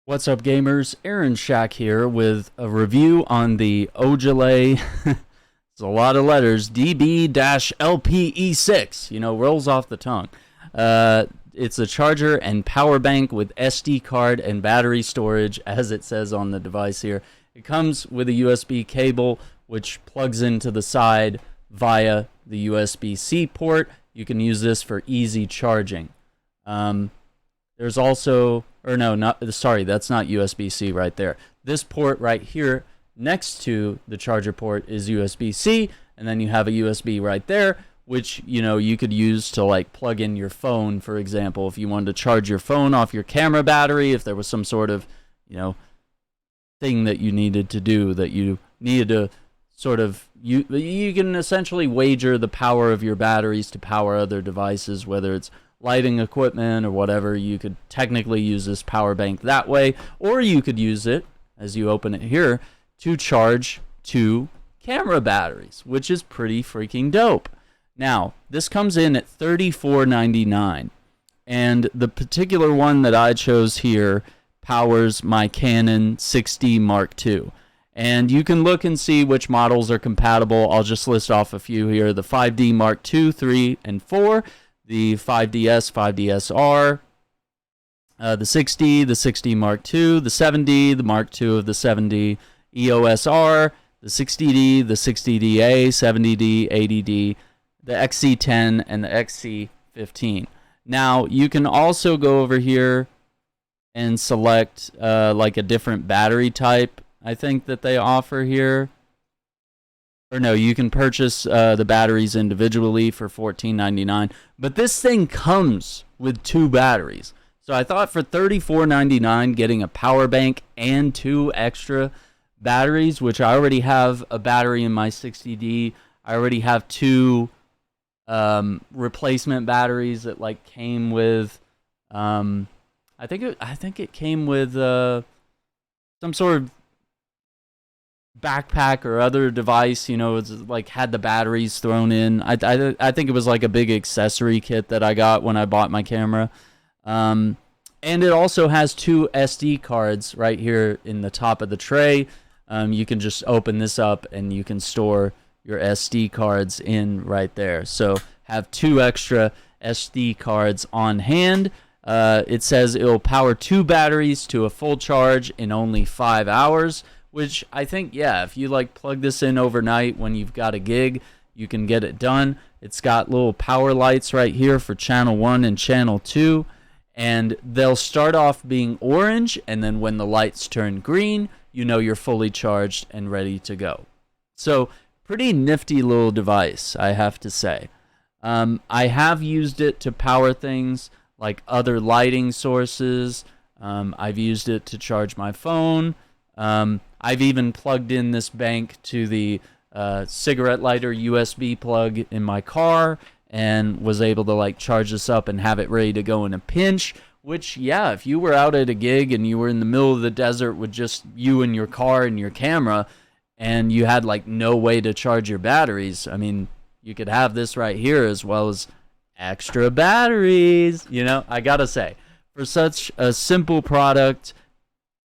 What's up, gamers? Aaron Shack here with a review on the OJelay. It's a lot of letters. DB-LPE6. You know, rolls off the tongue. It's a charger and power bank with SD card and battery storage, as it says on the device here. It comes with a USB cable, which plugs into the side via the USB-C port. You can use this for easy charging. There's also, or no, sorry, that's not USB-C right there. This port right here next to the charger port is USB-C, and then you have a USB right there, which, you know, you could use to like plug in your phone, for example, if you wanted to charge your phone off your camera battery, if there was some sort of, you know, thing that you needed to do, that you needed to sort of, you can essentially wager the power of your batteries to power other devices, whether it's lighting equipment or whatever. You could technically use this power bank that way, or you could use it, as you open it here, to charge two camera batteries, which is pretty freaking dope. Now, this comes in at $34.99, and the particular one that I chose here powers my Canon 6D Mark II. And you can look and see which models are compatible. I'll just list off a few here. The 5D Mark II, 3, and 4. The 5DS, 5DSR, the 6D, the 6D Mark II, the 7D, the Mark II of the 7D, EOS-R, the 60D, the 60DA, 70D, 80D, the XC10, and the XC15. Now, you can also go over here and select like a different battery type, I think, that they offer here. Or no, you can purchase the batteries individually for $14.99. But this thing comes with two batteries. So I thought for $34.99, getting a power bank and two extra batteries, which I already have a battery in my 60D. I already have two replacement batteries that like came with. I think it came with some sort of backpack or other device, you know. It's like had the batteries thrown in. I think it was like a big accessory kit that I got when I bought my camera. And it also has two SD cards right here in the top of the tray. You can just open this up and you can store your SD cards in right there. So have two extra SD cards on hand. It says it'll power two batteries to a full charge in only 5 hours. Which I think, yeah, if you like plug this in overnight when you've got a gig, you can get it done. It's got little power lights right here for channel 1 and channel 2. And they'll start off being orange, and then when the lights turn green, you know you're fully charged and ready to go. So, pretty nifty little device, I have to say. I have used it to power things like other lighting sources. I've used it to charge my phone. I've even plugged in this bank to the cigarette lighter USB plug in my car and was able to like charge this up and have it ready to go in a pinch. Which, yeah, if you were out at a gig and you were in the middle of the desert with just you and your car and your camera and you had like no way to charge your batteries, I mean, you could have this right here as well as extra batteries. You know, I gotta say, for such a simple product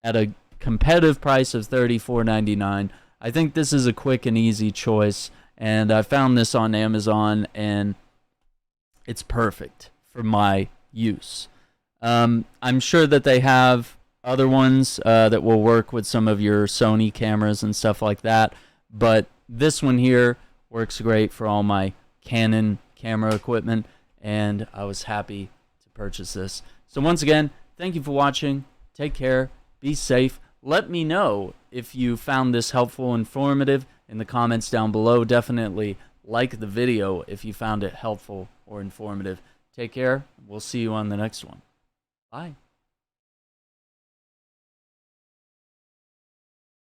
at a competitive price of $34.99, I think this is a quick and easy choice, and I found this on Amazon and it's perfect for my use. I'm sure that they have other ones that will work with some of your Sony cameras and stuff like that, but this one here works great for all my Canon camera equipment, and I was happy to purchase this. So once again, thank you for watching. Take care. Be safe. Let me know if you found this helpful, informative in the comments down below. Definitely like the video if you found it helpful or informative. Take care. We'll see you on the next one. Bye.